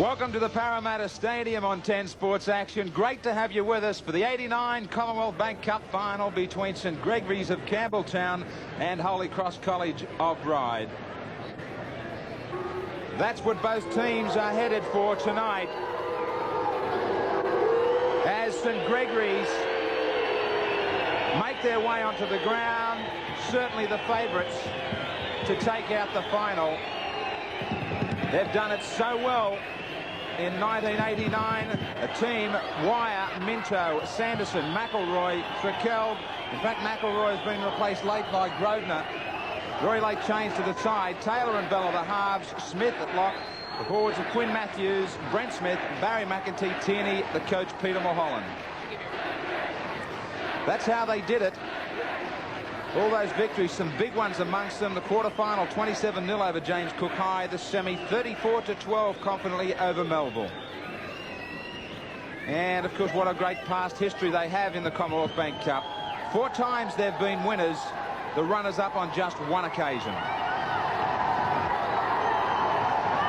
Welcome to the Parramatta Stadium on 10 Sports Action. Great to have you with us for the '89 Commonwealth Bank Cup final between St Gregory's of Campbelltown and Holy Cross College of Ryde. That's what both teams are headed for tonight, as St Gregory's make their way onto the ground, certainly the favourites to take out the final. They've done it so well in 1989. A team: Wire, Minto, Sanderson, McElroy, Trakeld. In fact, McElroy has been replaced late by Grosvenor. Very late change to the side. Taylor and Bell are the halves. Smith at lock. The forwards are Quinn Matthews, Brent Smith, Barry McEntee, Tierney, the coach Peter Mulholland. That's how they did it. All those victories, some big ones amongst them. The quarterfinal 27-0 over James Cook High. The semi 34-12 confidently over Melville. And of course, what a great past history they have in the Commonwealth Bank Cup. 4 times they've been winners, the runners-up on just 1 occasion.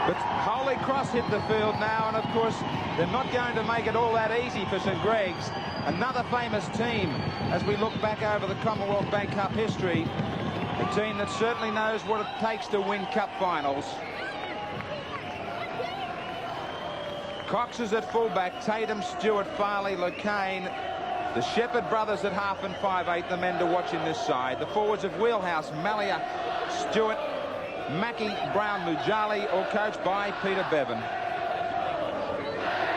But Holy Cross hit the field now, and of course they're not going to make it all that easy for St Greg's. Another famous team as we look back over the Commonwealth Bank Cup history. A team that certainly knows what it takes to win cup finals. Cox is at fullback, Tatum, Stewart, Farley, Locane. The Shepherd brothers at half and 5/8, the men to watch in this side. The forwards of Wheelhouse, Mallia, Stewart, Mackie, Brown, Mujali, all coached by Peter Bevan.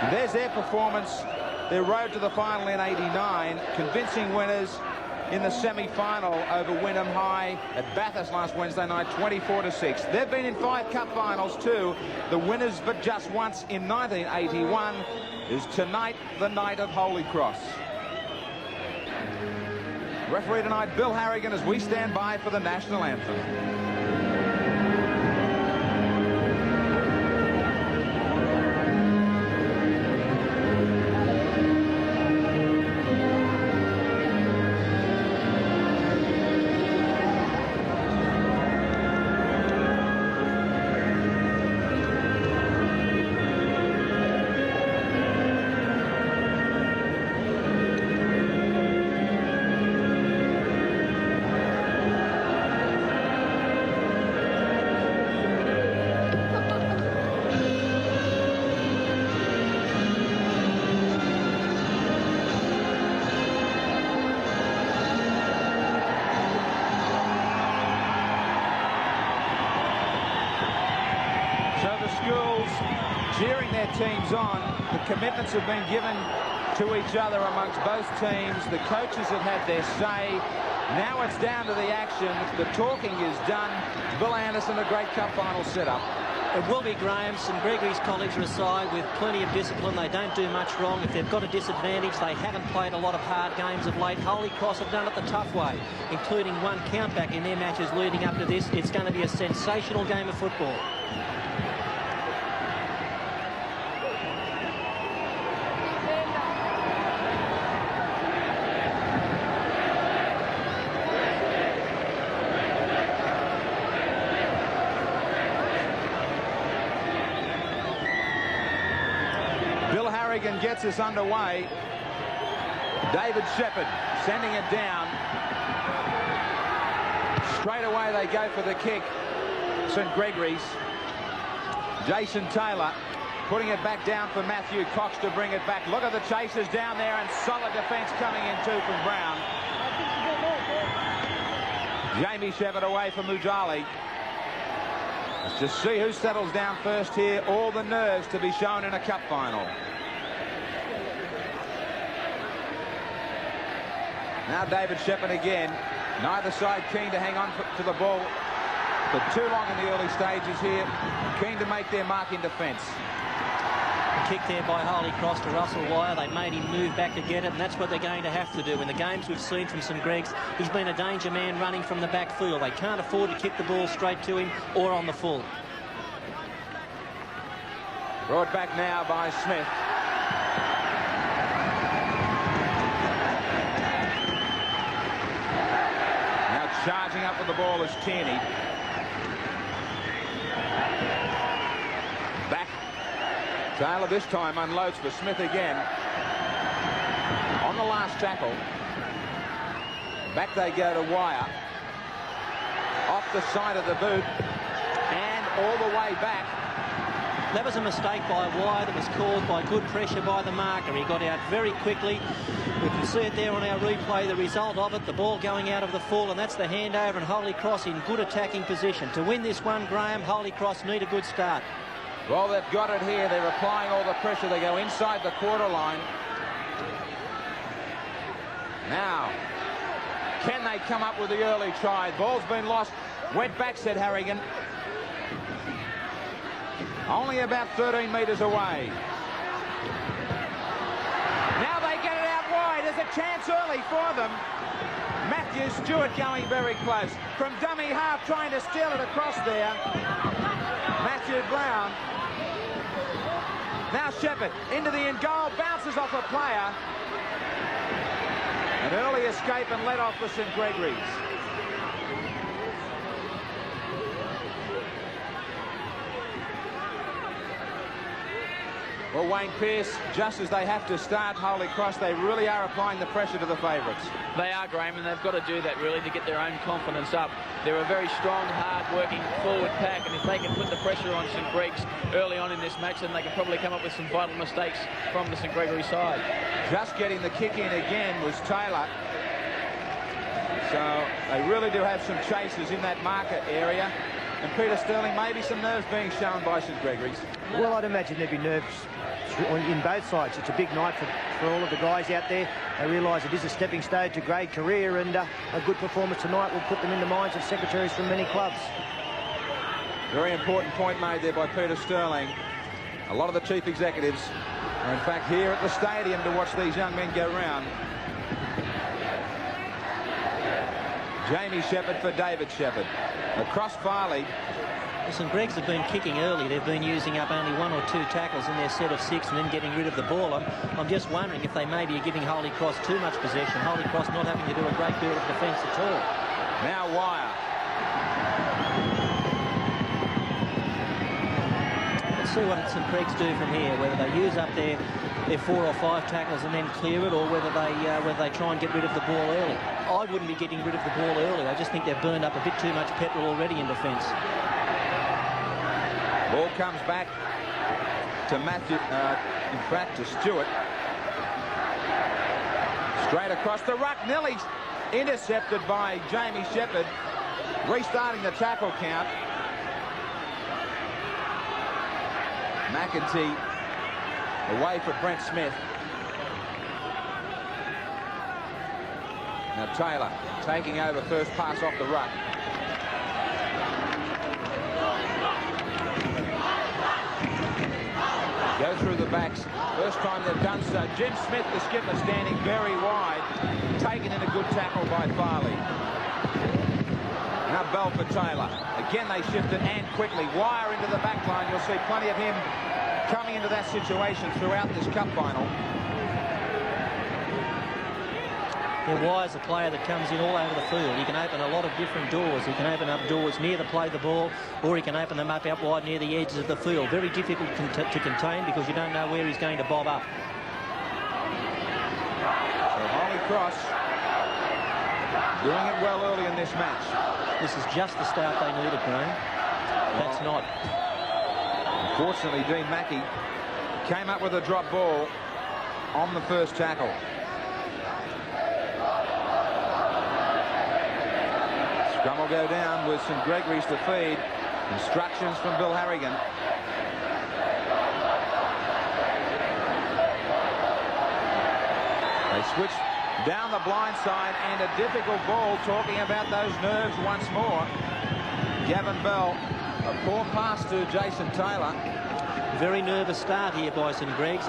And there's their performance, their road to the final in '89, convincing winners in the semi-final over Wynnum High at Bathurst last Wednesday night, 24-6. They've been in 5 cup finals too. The winners but just once in 1981. Is tonight the night of Holy Cross. Referee tonight, Bill Harrigan, as we stand by for the national anthem. Cheering their teams on. The commitments have been given to each other amongst both teams. The coaches have had their say. Now it's down to the action. The talking is done. Bill Anderson, a great cup final setup. It will be, Graham. St Gregory's College are a side with plenty of discipline. They don't do much wrong. If they've got a disadvantage, they haven't played a lot of hard games of late. Holy Cross have done it the tough way, including 1 countback in their matches leading up to this. It's going to be a sensational game of football. Bill Harrigan gets us underway. David Shepherd sending it down. Straight away they go for the kick. St Gregory's. Jason Taylor putting it back down for Matthew Cox to bring it back. Look at the chasers down there, and solid defence coming in too from Brown. Jamie Shepherd away from Mujali. Let's just see who settles down first here. All the nerves to be shown in a cup final. Now David Shepherd again. Neither side keen to hang on to the ball for too long in the early stages here. Keen to make their mark in defence. Kick there by Holy Cross to Russell Wire. They made him move back to get it, and that's what they're going to have to do. In the games we've seen from St Greg's, he's been a danger man running from the backfield. They can't afford to kick the ball straight to him or on the full. Brought back now by Smith. Now charging up with the ball is Tierney. Back Taylor this time unloads for Smith again. On the last tackle. Back they go to Wire. Off the side of the boot. And all the way back. That was a mistake by Wire that was caused by good pressure by the marker. He got out very quickly. We can see it there on our replay, the result of it, the ball going out of the full, and that's the handover, and Holy Cross in good attacking position. To win this one, Graham, Holy Cross need a good start. Well, they've got it here. They're applying all the pressure. They go inside the quarter line. Now, can they come up with the early try? Ball's been lost. Went back, said Harrigan. Only about 13 metres away. Now they get it out wide. There's a chance early for them. Matthew Stewart going very close. From dummy half, trying to steal it across there. Matthew Brown. Now Shepherd into the end goal. Bounces off a player. An early escape and let off for St Gregory's. Well, Wayne Pearce, just as they have to start Holy Cross, they really are applying the pressure to the favourites. They are, Graham, and they've got to do that really to get their own confidence up. They're a very strong, hard-working forward pack, and if they can put the pressure on St Greg's early on in this match, then they can probably come up with some vital mistakes from the St Gregory side. Just getting the kick in again was Taylor. So they really do have some chasers in that marker area. And Peter Sterling, maybe some nerves being shown by St Gregory's. Well, I'd imagine there'd be nerves in both sides. It's a big night for all of the guys out there. They realise it is a stepping stone to great career, and a good performance tonight will put them in the minds of secretaries from many clubs. Very important point made there by Peter Sterling. A lot of the chief executives are in fact here at the stadium to watch these young men go round. Jamie Shepherd for David Shepherd. Across Farley. St Greg's have been kicking early. They've been using up only 1 or 2 tackles in their set of 6 and then getting rid of the ball. I'm just wondering if they maybe are giving Holy Cross too much possession. Holy Cross not having to do a great deal of defence at all. Now Wire. Let's see what St Greg's do from here, whether they use up their 4 or 5 tackles and then clear it, or whether they try and get rid of the ball early. I wouldn't be getting rid of the ball early. I just think they've burned up a bit too much petrol already in defence. Ball comes back to Matthew, in fact to Stewart. Straight across the ruck, nearly intercepted by Jamie Shepherd. Restarting the tackle count. McEntee away for Brent Smith. Now Taylor taking over first pass off the ruck. Go through the backs. First time they've done so. Jim Smith, the skipper, standing very wide. Taken in a good tackle by Farley. Now Bell for Taylor. Again they shift it and quickly. Wire into the back line. You'll see plenty of him coming into that situation throughout this cup final. Yeah, Wire's a player that comes in all over the field. He can open a lot of different doors. He can open up doors near the play the ball, or he can open them up out wide near the edges of the field. Very difficult to contain because you don't know where he's going to bob up. So Holy Cross doing it well early in this match. This is just the start they needed, Graham. That's not. Unfortunately, Dean Mackey came up with a drop ball on the first tackle. Scrum will go down with St Gregory's to feed. Instructions from Bill Harrigan. They switch down the blind side, and a difficult ball, talking about those nerves once more. Gavin Bell, a poor pass to Jason Taylor. Very nervous start here by St Greg's.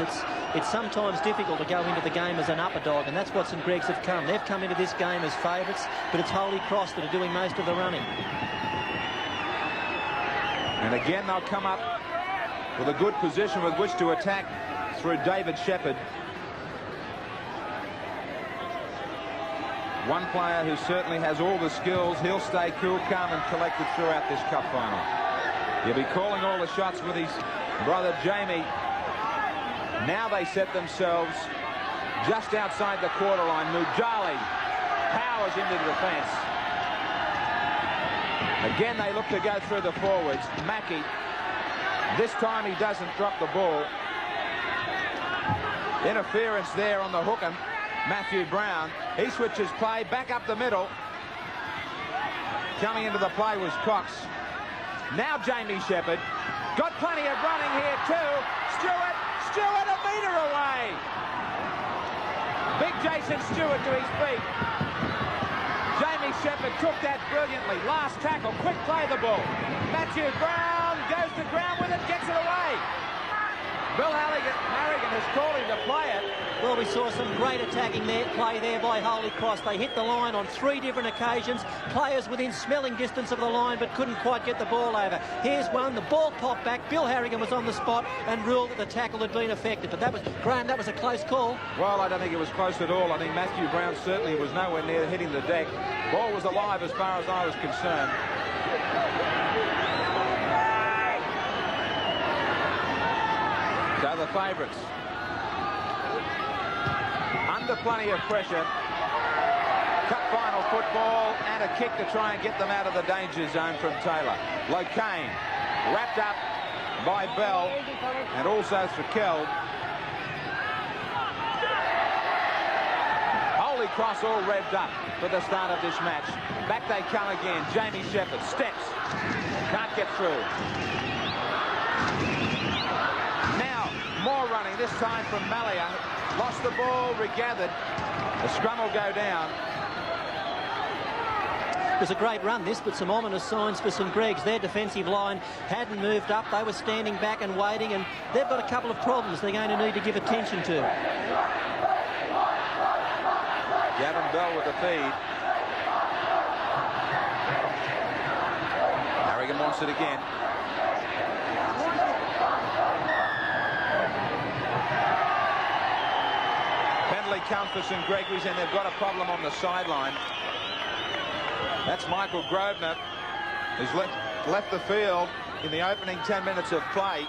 It's sometimes difficult to go into the game as an upper dog, and that's what St Greg's have come. They've come into this game as favourites, but it's Holy Cross that are doing most of the running. And again, they'll come up with a good position with which to attack through David Shepherd. One player who certainly has all the skills. He'll stay cool, calm and collected throughout this cup final. He'll be calling all the shots with his brother Jamie Now they set themselves just outside the quarter line. Mujali powers into the defence. Again, they look to go through the forwards. Mackey, this time he doesn't drop the ball. Interference there on the hook, and Matthew Brown, he switches play back up the middle. Coming into the play was Cox. Now Jamie Shepherd. Got plenty of running here too. Stewart a metre away. Big Jason Stewart to his feet. Jamie Shepherd took that brilliantly. Last tackle, quick play the ball. Matthew Brown goes to ground with it, gets it away. Bill Harrigan has called him to play it. Well, we saw some great attacking play there by Holy Cross. They hit the line on 3 different occasions. Players within smelling distance of the line, but couldn't quite get the ball over. Here's one. The ball popped back. Bill Harrigan was on the spot and ruled that the tackle had been effective. But that was, Graham, that was a close call. Well, I don't think it was close at all. I think Matthew Brown certainly was nowhere near hitting the deck. Ball was alive as far as I was concerned. So the favourites, under plenty of pressure, cup final football and a kick to try and get them out of the danger zone from Taylor. Locane wrapped up by Bell and also Thurkeld. Holy Cross all revved up for the start of this match. Back they come again. Jamie Shepherd steps, can't get through. More running, this time from Malia. Lost the ball, regathered. The scrum will go down. It was a great run, this, but some ominous signs for St Greg's. Their defensive line hadn't moved up. They were standing back and waiting, and they've got a couple of problems they're going to need to give attention to. Gavin Bell with the feed. Harrigan wants it again. Come for St Gregory's, and they've got a problem on the sideline. That's Michael Grosvenor, who's left the field in the opening 10 minutes of play,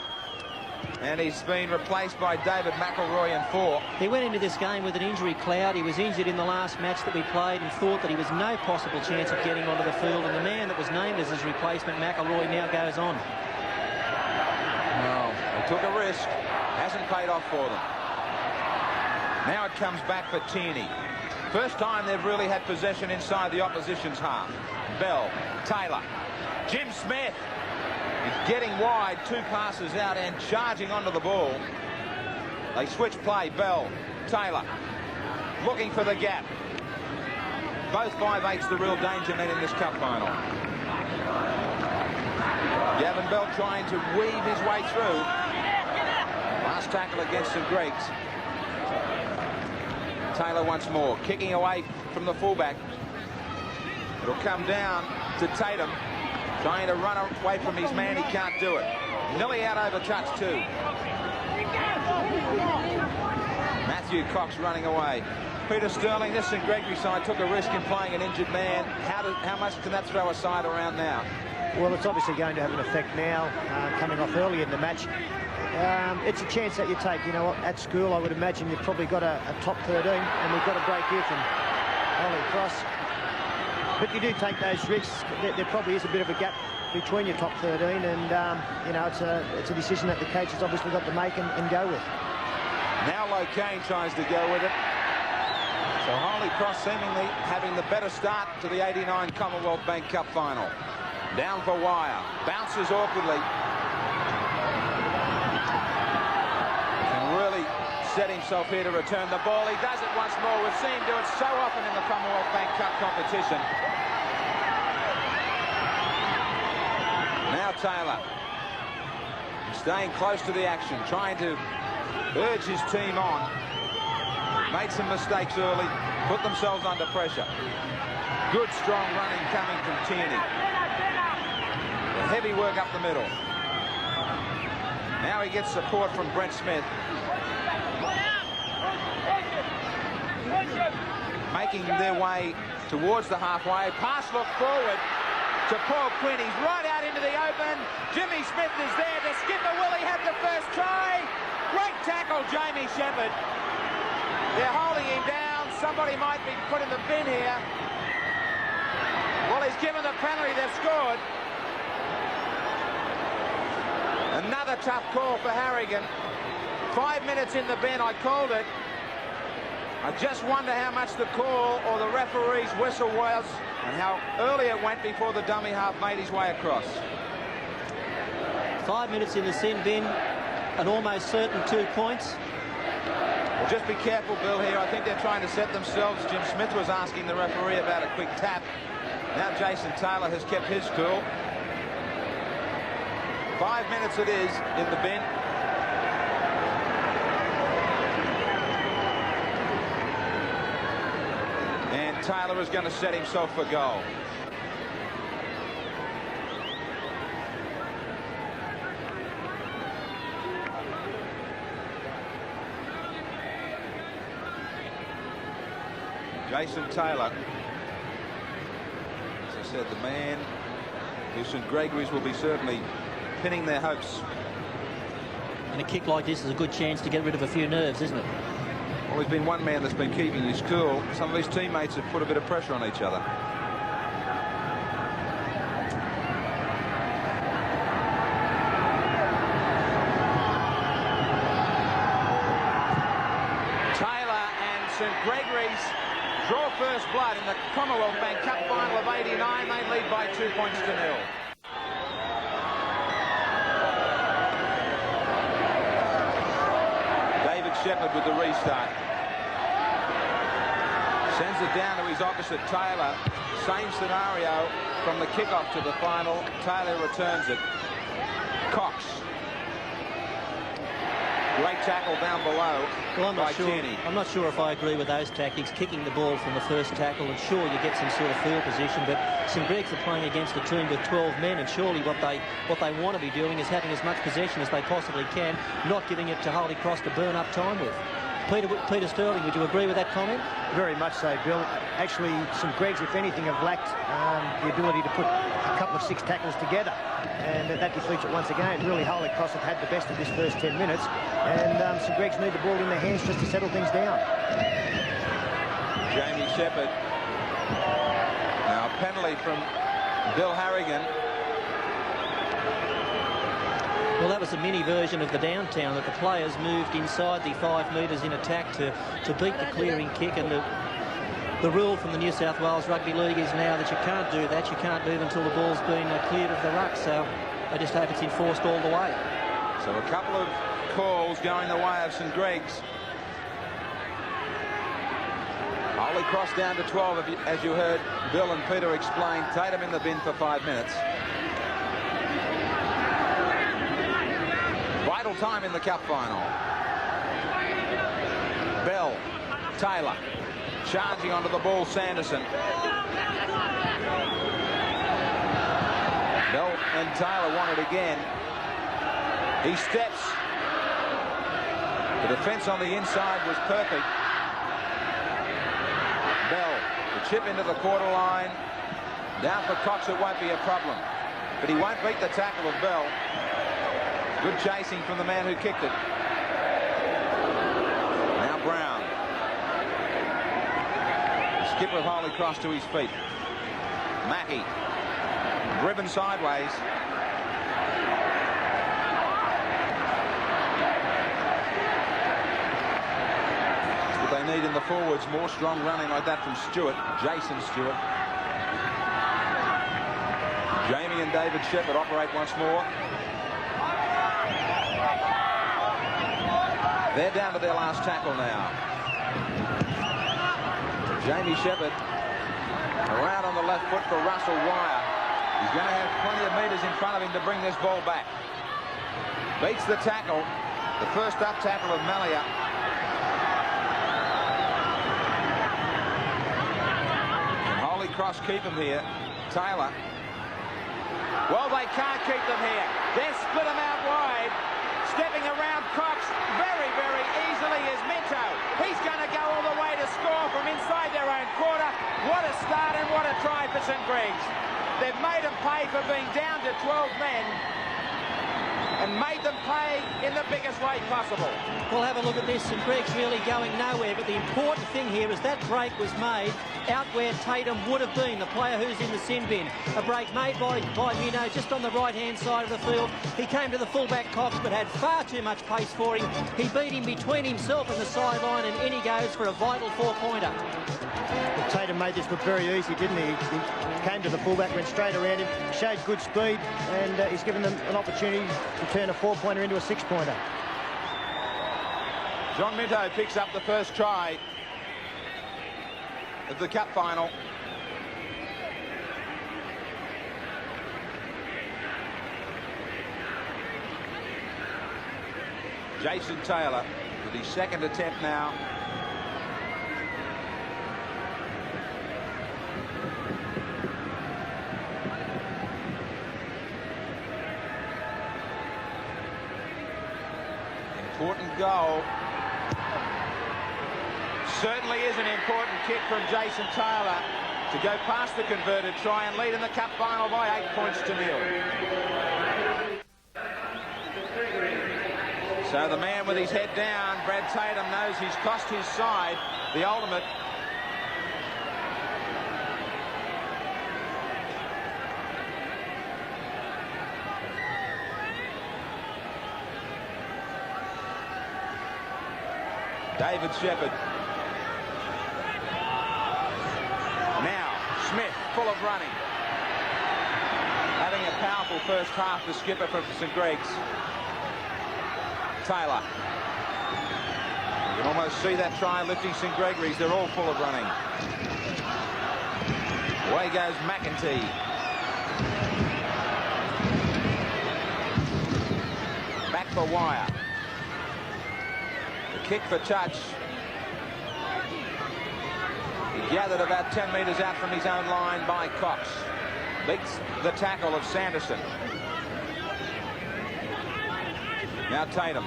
and he's been replaced by David McElroy in 4. He went into this game with an injury cloud. He was injured in the last match that we played and thought that he was no possible chance of getting onto the field, and the man that was named as his replacement, McElroy, now goes on. Well, they took a risk. Hasn't paid off for them. Now it comes back for Tierney. First time they've really had possession inside the opposition's half. Bell, Taylor, Jim Smith is getting wide, 2 passes out and charging onto the ball. They switch play. Bell, Taylor, looking for the gap. Both 5'8's the real danger men in this cup final. Gavin Bell trying to weave his way through. Last tackle against St Greg's. Taylor once more, kicking away from the fullback. It'll come down to Tatum, trying to run away from his man. He can't do it. Nearly out over touch too. Matthew Cox running away. Peter Sterling, this St Gregory side took a risk in playing an injured man. How much can that throw a side around now? Well, it's obviously going to have an effect now, coming off early in the match. It's a chance that you take. You know what, at school I would imagine you've probably got a top 13, and we've got a break here from Holy Cross. But you do take those risks. There probably is a bit of a gap between your top 13, and you know, it's a decision that the coach has obviously got to make and go with. Now Locane tries to go with it. So Holy Cross seemingly having the better start to the '89 Commonwealth Bank Cup final. Down for Wire, bounces awkwardly. Set himself here to return the ball. He does it once more. We've seen him do it so often in the Commonwealth Bank Cup competition. Now Taylor, staying close to the action, trying to urge his team on. Made some mistakes early, put themselves under pressure. Good strong running coming from Tierney. The heavy work up the middle. Now he gets support from Brent Smith. Making their way towards the halfway. Pass look forward to Paul Quinn. He's right out into the open. Jimmy Smith is there to skipper. Will he have the first try? Great tackle, Jamie Shepherd. They're holding him down. Somebody might be put in the bin here. Well, he's given the penalty. They've scored. Another tough call for Harrigan. 5 minutes in the bin, I called it. I just wonder how much the call or the referee's whistle was and how early it went before the dummy half made his way across. 5 minutes in the sin bin, an almost certain 2 points. Well, just be careful, Bill, here. I think they're trying to set themselves. Jim Smith was asking the referee about a quick tap. Now Jason Taylor has kept his cool. 5 minutes it is in the bin. And Taylor is going to set himself for goal. Jason Taylor, as I said, the man who St Gregory's will be certainly pinning their hopes. And a kick like this is a good chance to get rid of a few nerves, isn't it? Well, there's been one man that's been keeping his cool. Some of his teammates have put a bit of pressure on each other. Taylor and St Gregory's draw first blood in the Commonwealth Bank Cup final of '89. They lead by 2 points to 0. David Shepherd with the restart. Sends it down to his opposite, Taylor. Same scenario from the kickoff to the final. Taylor returns it. Cox. Great tackle down below. Well, by Tierney. I'm not sure if I agree with those tactics. Kicking the ball from the first tackle, and sure, you get some sort of field position, but St Greg's are playing against a team with 12 men, and surely what they want to be doing is having as much possession as they possibly can, not giving it to Holy Cross to burn up time with. Peter Sterling, would you agree with that comment? Very much so, Bill. Actually, St Greg's, if anything, have lacked the ability to put a couple of 6 tackles together, and that defeats it once again. Really, Holy Cross have had the best of this first 10 minutes, and St Greg's need the ball in their hands just to settle things down. Jamie Shepherd. Now a penalty from Bill Harrigan. Well, that was a mini version of the downtown, that the players moved inside the 5 metres in attack to beat the clearing kick, and the rule from the New South Wales Rugby League is now that you can't do that. You can't move until the ball's been cleared of the ruck, so I just hope it's enforced all the way. So a couple of calls going the way of St Greg's. Holy Cross down to 12, as you heard Bill and Peter explain. Tatum in the bin for 5 minutes. Vital time in the cup final. Bell, Taylor, charging onto the ball, Sanderson. Bell and Taylor want it again. He steps. The defense on the inside was perfect. Bell, the chip into the quarter line. Down for Cox, it won't be a problem. But he won't beat the tackle of Bell. Good chasing from the man who kicked it. Now Brown. The skipper of Holy Cross to his feet. Mackey. Driven sideways. That's what they need in the forwards. More strong running like that from Stewart. Jason Stewart. Jamie and David Shepherd operate once more. They're down to their last tackle now. Jamie Shepherd around on the left foot for Russell Wire. He's going to have plenty of metres in front of him to bring this ball back. Beats the tackle. The first up tackle of Malia. Can Holy Cross keep him here? Taylor. Well, they can't keep them here. They've split them out wide. Stepping around Cox very, very easily is Minto. He's going to go all the way to score from inside their own quarter. What a start and what a try for St Greg's. They've made them pay for being down to 12 men. and made them play in the biggest way possible. We'll have a look at this, and Greg's really going nowhere, but the important thing here is that break was made out where Tatum would have been, the player who's in the sin bin. A break made by Mino just on the right-hand side of the field. He came to the fullback Cox, but had far too much pace for him. He beat him between himself and the sideline, and in he goes for a vital 4-pointer. Well, Tatum made this look very easy, didn't he? He came to the fullback, went straight around him, showed good speed, and he's given them an opportunity to turn a 4-pointer into a 6-pointer. John Minto picks up the first try of the cup final. Jason Taylor with his second attempt now. Important goal. Certainly is an important kick from Jason Taylor to go past the converted try and lead in the cup final by 8 points to 0. So the man with his head down, Brad Tatum, knows he's cost his side the ultimate. David Shepherd. Now, Smith, full of running. Having a powerful first half, the skipper from St Greg's. Taylor. You can almost see that try lifting St Gregory's. They're all full of running. Away goes McEntee. Back for Wire. Kick for touch. He gathered about 10 metres out from his own line by Cox. Beats the tackle of Sanderson. Now Tatum.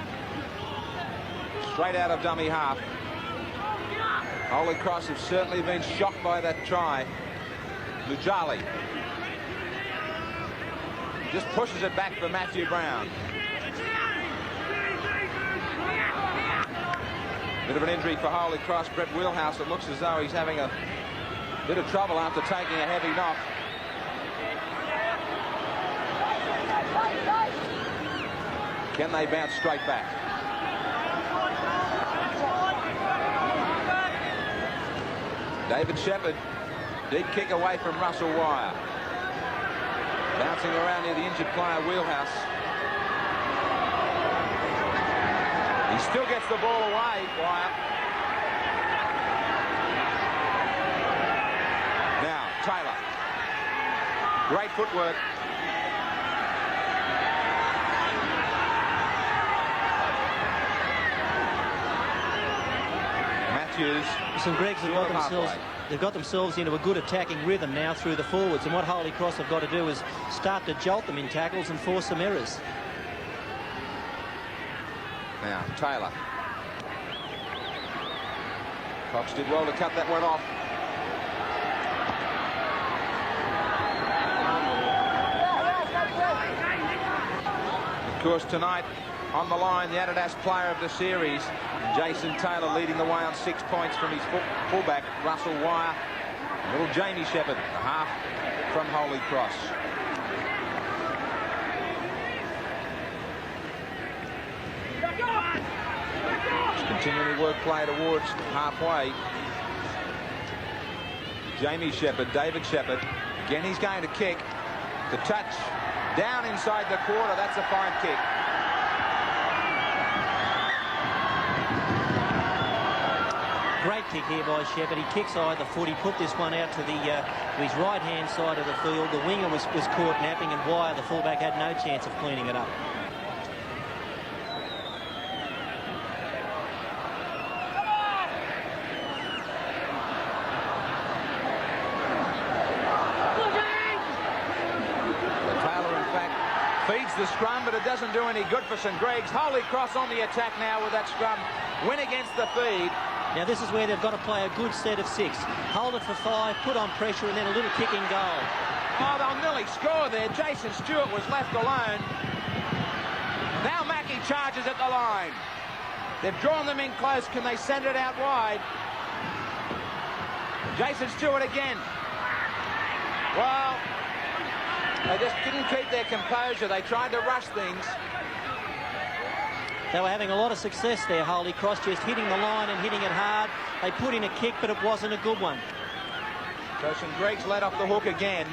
Straight out of dummy half. Holy Cross have certainly been shocked by that try. Mujali just pushes it back for Matthew Brown. Bit of an injury for Holy Cross. Brett Wheelhouse, it looks as though he's having a bit of trouble after taking a heavy knock. Can they bounce straight back? David Shepherd, deep kick away from Russell Wire. Bouncing around near the injured player Wheelhouse. He still gets the ball away, Wire. Now, Taylor. Great footwork. Matthews. St Greg's have got themselves into a good attacking rhythm now through the forwards, and what Holy Cross have got to do is start to jolt them in tackles and force some errors. Now, Taylor. Cox did well to cut that one off. Of course, tonight on the line, the Adidas Player of the Series, Jason Taylor, leading the way on 6 points from his fullback, Russell Wire. Little Jamie Shepherd, a half from Holy Cross. Continually work play towards halfway. Jamie Shepherd, David Shepherd. Again, he's going to kick. The touch down inside the quarter. That's a fine kick. Great kick here by Shepherd. He kicks either foot. He put this one out to his right-hand side of the field. The winger was caught napping, and Wire, the fullback, had no chance of cleaning it up. Feeds the scrum, but it doesn't do any good for St Greg's. Holy Cross on the attack now with that scrum. Win against the feed. Now this is where they've got to play a good set of 6. Hold it for 5, put on pressure, and then a little kicking goal. Oh, they'll nearly score there. Jason Stewart was left alone. Now Mackey charges at the line. They've drawn them in close. Can they send it out wide? Jason Stewart again. Well, they just didn't keep their composure. They tried to rush things. They were having a lot of success there, Holy Cross, just hitting the line and hitting it hard. They put in a kick, but it wasn't a good one. So St Greg's let off the hook again.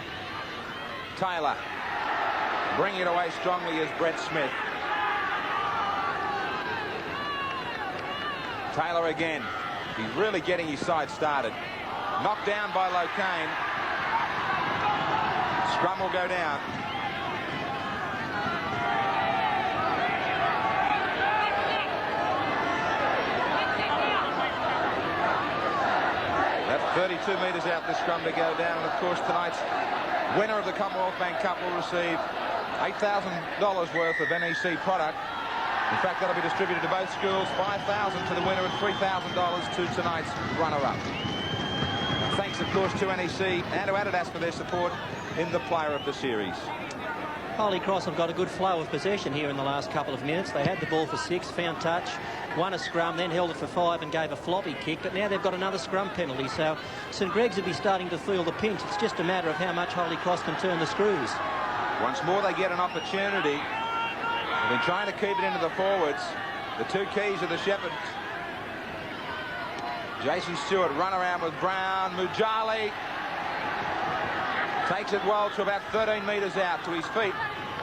Taylor bringing it away strongly is Brett Smith. Taylor again. He's really getting his side started. Knocked down by Locane. Scrum will go down. That's 32 metres out the scrum to go down. And of course tonight's winner of the Commonwealth Bank Cup will receive $8,000 worth of NEC product. In fact, that'll be distributed to both schools. $5,000 to the winner and $3,000 to tonight's runner-up. Thanks, of course, to NEC and to Adidas for their support in the player of the series. Holy Cross have got a good flow of possession here in the last couple of minutes. They had the ball for 6, found touch, won a scrum, then held it for 5 and gave a floppy kick. But now they've got another scrum penalty, so St Greg's will be starting to feel the pinch. It's just a matter of how much Holy Cross can turn the screws. Once more they get an opportunity. They've been trying to keep it into the forwards. The two keys of the Shepherds. Jason Stewart run around with Brown. Mujali takes it well to about 13 metres out to his feet.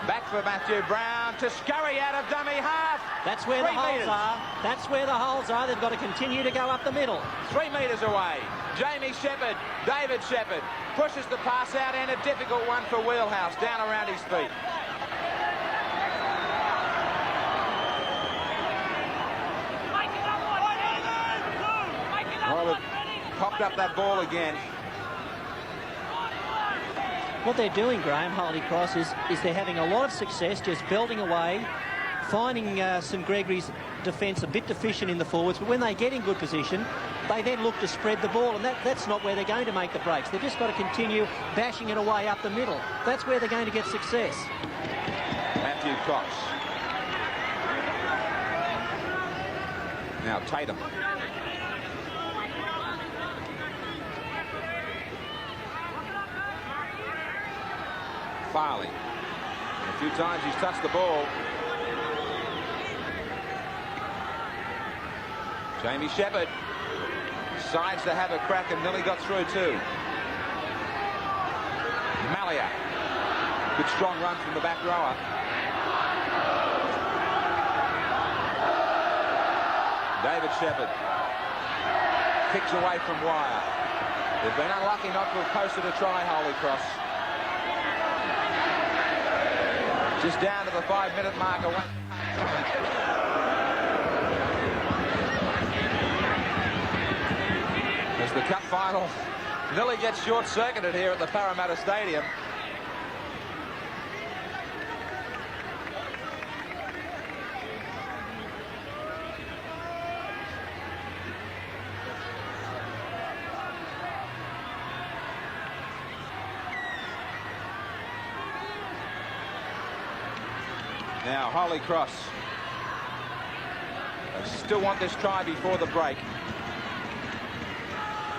Back for Matthew Brown to scurry out of dummy half. That's where the holes are. That's where the holes are. They've got to continue to go up the middle. 3 metres away. Jamie Shepherd, David Shepherd pushes the pass out, and a difficult one for Wheelhouse down around his feet. Well, they've popped up that ball again. What they're doing, Graham, Holy Cross, is they're having a lot of success just belting away, finding St Gregory's defence a bit deficient in the forwards, but when they get in good position, they then look to spread the ball, and that's not where they're going to make the breaks. They've just got to continue bashing it away up the middle. That's where they're going to get success. Matthew Cox. Now Tatum. Farley. A few times he's touched the ball. Jamie Shepherd decides to have a crack and nearly got through too. Malia. Good strong run from the back rower. David Shepherd kicks away from wire. They've been unlucky not to have posted a try, Holy Cross. Just down to the 5-minute mark away. As the cup final nearly gets short-circuited here at the Parramatta Stadium. Now, Holy Cross. They still want this try before the break.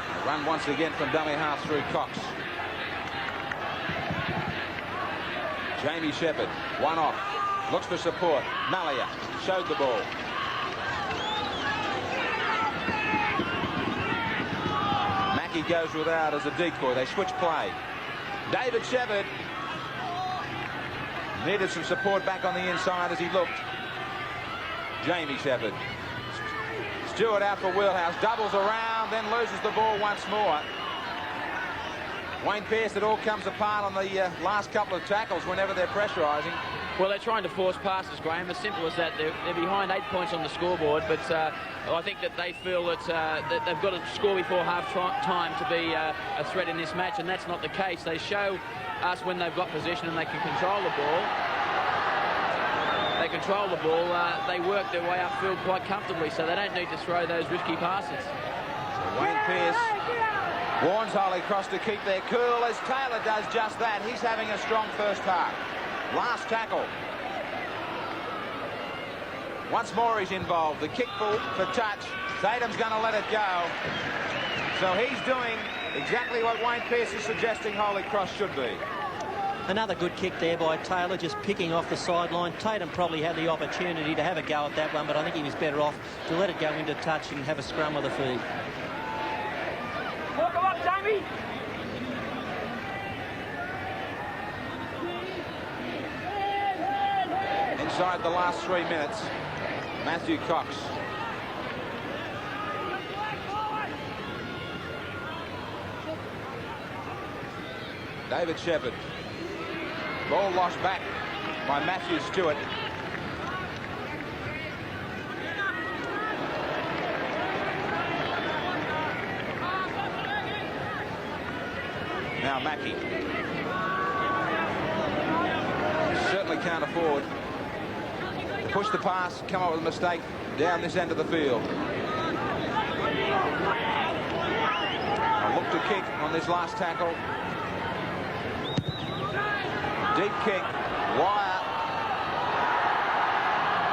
A run once again from dummy half through Cox. Jamie Shepherd, one off. Looks for support. Malia showed the ball. Mackey goes without as a decoy. They switch play. David Shepherd needed some support back on the inside as he looked. Jamie Shepherd. Stewart out for Wheelhouse. Doubles around, then loses the ball once more. Wayne Pearce, it all comes apart on the last couple of tackles whenever they're pressurising. Well, they're trying to force passes, Graham. As simple as that. They're behind 8 points on the scoreboard, but I think that they feel that they've got to score before half-time to be a threat in this match, and that's not the case. They show us when they've got possession and they can control the ball. They work their way upfield quite comfortably, so they don't need to throw those risky passes. So Wayne Pearce warns Holy Cross to keep their cool as Taylor does just that. He's having a strong first half. Last tackle. Once more he's involved. The kick for touch. Tatum's going to let it go. So he's doing exactly what Wayne Pearce is suggesting Holy Cross should be. Another good kick there by Taylor, just picking off the sideline. Tatum probably had the opportunity to have a go at that one, but I think he was better off to let it go into touch and have a scrum with the feet. Walk up, Jamie. Inside the last 3 minutes, Matthew Cox. David Shepherd. Ball lost back by Matthew Stewart. Now Mackie. Certainly can't afford to push the pass, come up with a mistake down this end of the field. A look to kick on this last tackle. Deep kick, wire.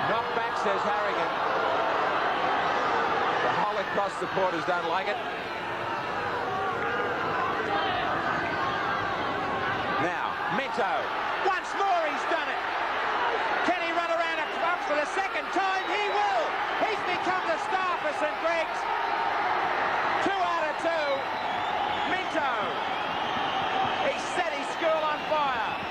Knock back, says Harrigan. The Holy Cross supporters don't like it. Now, Minto. Once more he's done it. Can he run around a clock for the second time? He will. He's become the star for St. Greg's. 2 out of 2. Minto. He set his school on fire.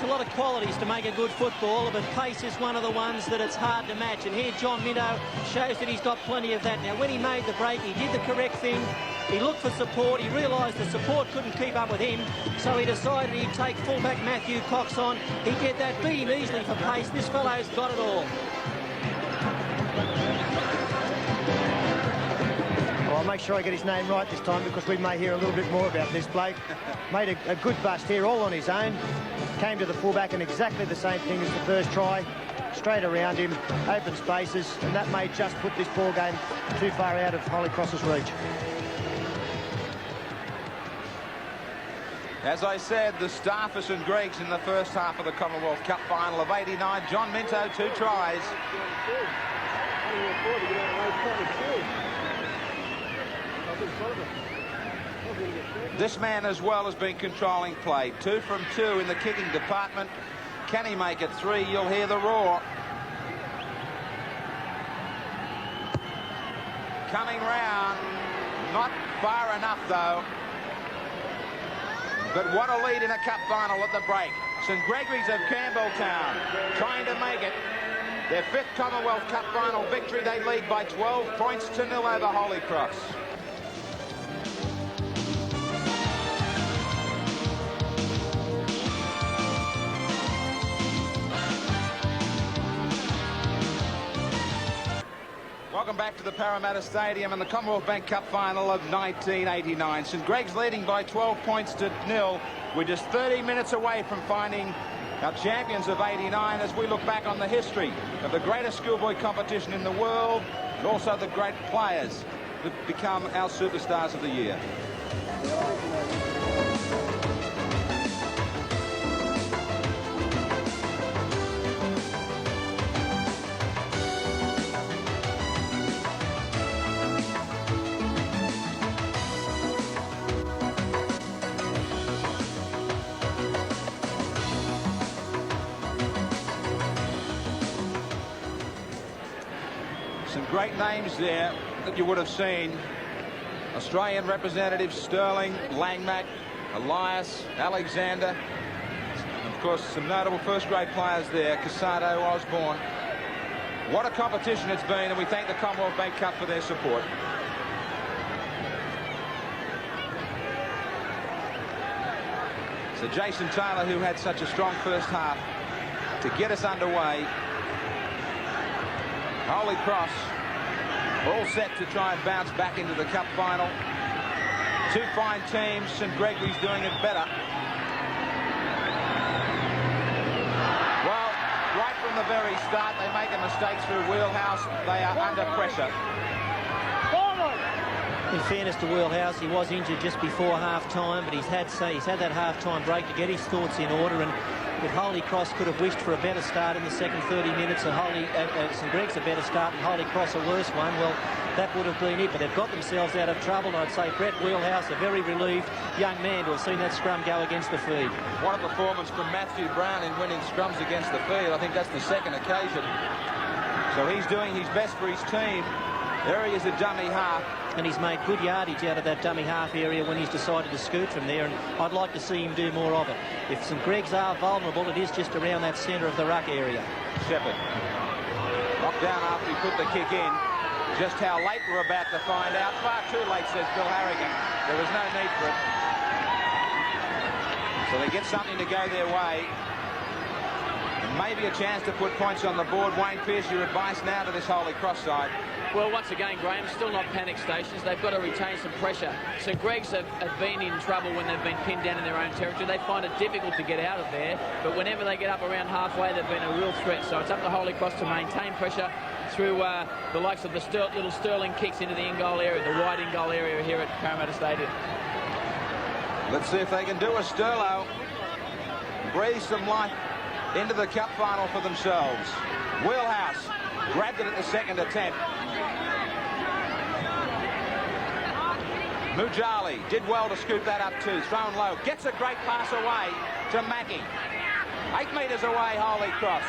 A lot of qualities to make a good football, but pace is one of the ones that it's hard to match. And here John Minto shows that he's got plenty of that. Now, when he made the break, he did the correct thing. He looked for support. He realised the support couldn't keep up with him, so he decided he'd take fullback Matthew Cox on. He'd get that, beat him easily for pace. This fellow's got it all. Well, I'll make sure I get his name right this time, because we may hear a little bit more about this bloke. Made a good bust here, all on his own. Came to the fullback and exactly the same thing as the first try. Straight around him, open spaces, and that may just put this ball game too far out of Holy Cross's reach. As I said, the star for St. Greg's in the first half of the Commonwealth Cup final of '89. John Minto, 2 tries. This man as well has been controlling play. 2 from 2 in the kicking department. Can he make it 3? You'll hear the roar. Coming round. Not far enough, though. But what a lead in a cup final at the break. St. Gregory's of Campbelltown trying to make it their 5th Commonwealth Cup final victory. They lead by 12 points to 0 over Holy Cross. Welcome back to the Parramatta Stadium and the Commonwealth Bank Cup final of 1989. St. Greg's leading by 12 points to 0. We're just 30 minutes away from finding our champions of '89 as we look back on the history of the greatest schoolboy competition in the world, and also the great players that become our superstars of the year. Some great names there that you would have seen. Australian representatives Sterling, Langmack, Elias, Alexander. And of course, some notable first-grade players there, Casado, Osborne. What a competition it's been, and we thank the Commonwealth Bank Cup for their support. So Jason Taylor, who had such a strong first half to get us underway. Holy Cross all set to try and bounce back into the cup final. 2 fine teams. St. Gregory's doing it better. Well, right from the very start, they make a mistake through wheelhouse. They are under pressure. In fairness to Wheelhouse, he was injured just before half-time, but he's had that half-time break to get his thoughts in order. And if Holy Cross could have wished for a better start in the second 30 minutes and St Greg's a better start and Holy Cross a worse one, well, that would have been it. But they've got themselves out of trouble, and I'd say Brett Wheelhouse, a very relieved young man to have seen that scrum go against the feed. What a performance from Matthew Brown in winning scrums against the feed. I think that's the second occasion. So he's doing his best for his team. There he is, a dummy half. And he's made good yardage out of that dummy half area when he's decided to scoot from there, and I'd like to see him do more of it. If St Greg's are vulnerable, it is just around that centre of the ruck area. Shepherd knocked down after he put the kick in. Just how late we're about to find out. Far too late, says Bill Harrigan. There was no need for it. So they get something to go their way. And maybe a chance to put points on the board. Wayne Pearce, your advice now to this Holy Cross side? Well, once again, Graham, still not panic stations. They've got to retain some pressure. St Greg's have been in trouble when they've been pinned down in their own territory. They find it difficult to get out of there, but whenever they get up around halfway, they've been a real threat. So it's up to Holy Cross to maintain pressure through the likes of the little Sterling kicks into the in-goal area, the wide in-goal area here at Parramatta Stadium. Let's see if they can do a Sterlo. Breathe some life into the cup final for themselves. Wheelhouse grabbed it at the second attempt. Mujali did well to scoop that up too. Thrown low. Gets a great pass away to Mackie. 8 metres away, Holy Cross.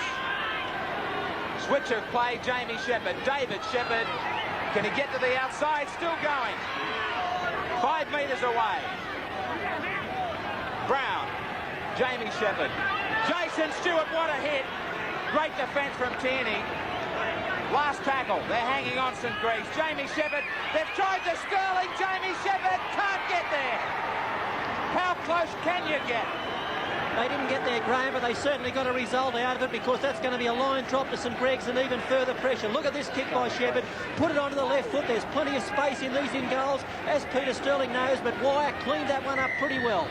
Switch of play, Jamie Shepherd. David Shepherd. Can he get to the outside? Still going. 5 metres away. Brown. Jamie Shepherd. Jason Stewart, what a hit. Great defence from Tierney. Last tackle. They're hanging on St Greg's. Jamie Shepherd. They've tried to Sterling. Jamie Shepherd can't get there. How close can you get? They didn't get there, Graham, but they certainly got a result out of it, because that's going to be a line drop to St Greg's and even further pressure. Look at this kick by Shepherd. Put it onto the left foot. There's plenty of space in these in-goals, as Peter Sterling knows, but Wire cleaned that one up pretty well.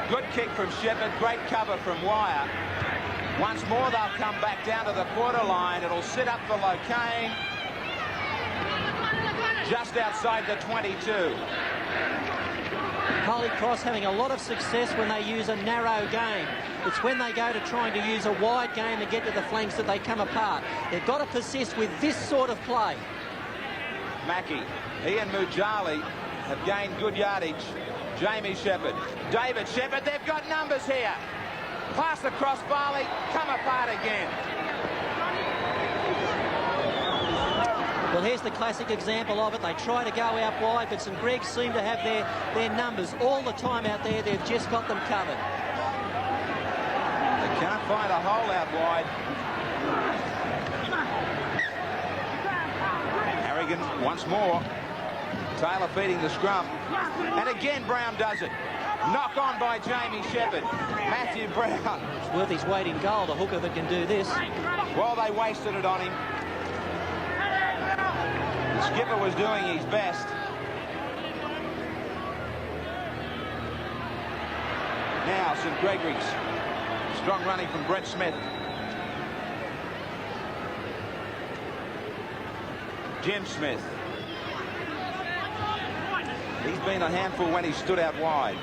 Good kick from Shepherd. Great cover from Wire. Once more, they'll come back down to the quarter line. It'll sit up for Locane. Just outside the 22. Holy Cross having a lot of success when they use a narrow game. It's when they go to trying to use a wide game to get to the flanks that they come apart. They've got to persist with this sort of play. Mackie, he and Mujali have gained good yardage. Jamie Shepherd. David Shepherd, they've got numbers here. Pass across Barley, come apart again. Well, here's the classic example of it. They try to go out wide, but St Greg's seem to have their numbers all the time out there. They've just got them covered. They can't find a hole out wide. Harrigan once more. Taylor feeding the scrum. And again, Brown does it. Knock on by Jamie Shepherd. Matthew Brown. It's worth his weight in gold, a hooker that can do this. Well, they wasted it on him. The skipper was doing his best. Now, St Gregory's. Strong running from Brett Smith. Jim Smith. He's been a handful when he stood out wide.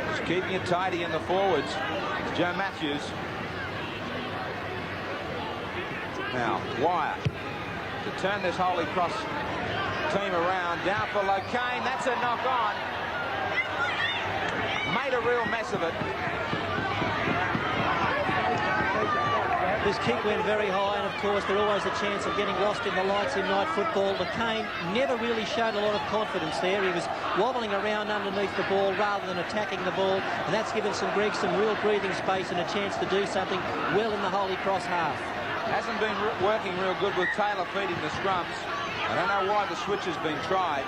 Just keeping it tidy in the forwards. Joe Matthews. Now, Wire to turn this Holy Cross team around. Down for Locane. That's a knock on. Made a real mess of it. This kick went very high, and of course there's always a chance of getting lost in the lights in night football. Locane never really showed a lot of confidence there. He was wobbling around underneath the ball rather than attacking the ball, and that's given St Greg's some real breathing space and a chance to do something well in the Holy Cross half. Hasn't been working real good with Taylor feeding the scrums. I don't know why the switch has been tried.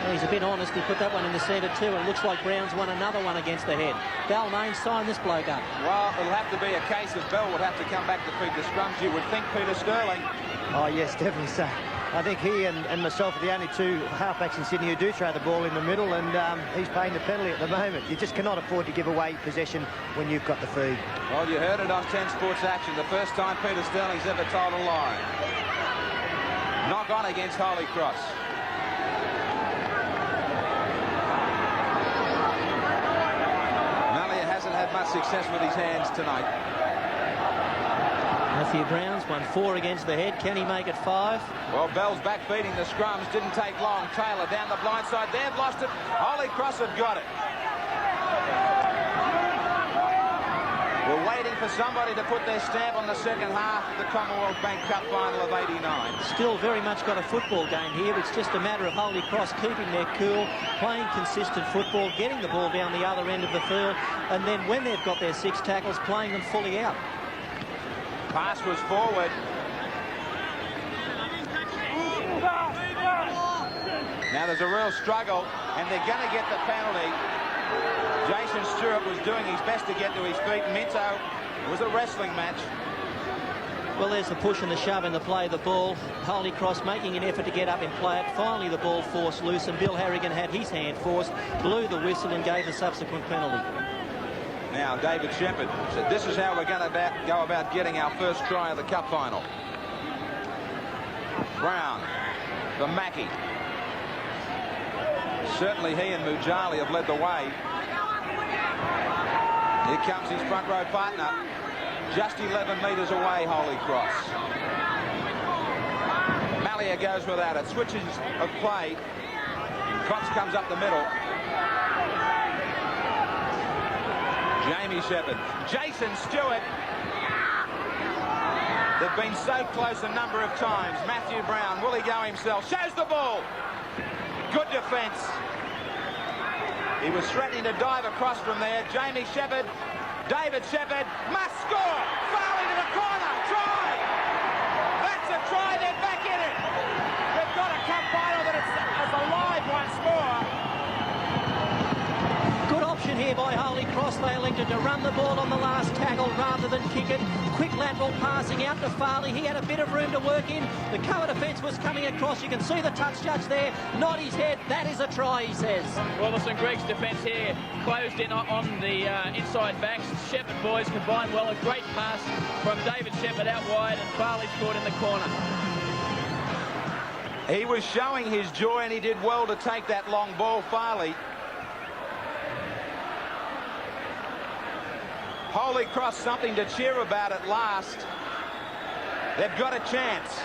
Well, he's a bit honest. He put that one in the centre too, and it looks like Brown's won another one against the head. Balmain signed this bloke up. Well, it'll have to be a case of Bell would have to come back to feed the scrums. You would think Peter Sterling. Oh, yes, definitely so. I think he and myself are the only two halfbacks in Sydney who do throw the ball in the middle, and he's paying the penalty at the moment. You just cannot afford to give away possession when you've got the feed. Well, you heard it on 10 Sports Action. The first time Peter Sterling's ever told a lie. Knock on against Holy Cross. Malia hasn't had much success with his hands tonight. Matthew Brown's won 4 against the head. Can he make it 5? Well, Bell's back beating the scrums. Didn't take long. Taylor down the blind side. They've lost it. Holy Cross have got it. We're waiting for somebody to put their stamp on the second half of the Commonwealth Bank Cup final of '89. Still very much got a football game here. It's just a matter of Holy Cross keeping their cool, playing consistent football, getting the ball down the other end of the field, and then when they've got their 6 tackles, playing them fully out. Pass was forward. Now there's a real struggle, and they're going to get the penalty. Jason Stewart was doing his best to get to his feet. Minto, it was a wrestling match. Well, there's the push and the shove in the play of the ball. Holy Cross making an effort to get up and play it. Finally, the ball forced loose, and Bill Harrigan had his hand forced, blew the whistle and gave a subsequent penalty. Now, David Shepherd said, this is how we're going to go about getting our first try of the cup final. Brown for Mackey. Certainly he and Mujali have led the way. Here comes his front row partner. Just 11 metres away, Holy Cross. Malia goes without it. Switches of play. Cox comes up the middle. Jamie Shepherd. Jason Stewart. They've been so close a number of times. Matthew Brown, will he go himself? Shows the ball. Good defence. He was threatening to dive across from there. Jamie Shepherd. David Shepherd must score. Farley to the corner. Try. That's a try. They're back in it. They've got a cup final that is alive once more. Good option here by Holy Cross. They elected to run the ball on the last tackle rather than kick it. Quick lateral passing out to Farley. He had a bit of room to work in. The cover defence was coming across. You can see the touch judge there. Nod his head. That is a try, he says. Well, the St Greg's defence here closed in on the inside backs. Shepherd boys combined well. A great pass from David Shepherd out wide, and Farley scored in the corner. He was showing his joy, and he did well to take that long ball, Farley. Holy Cross something to cheer about at last. They've got a chance.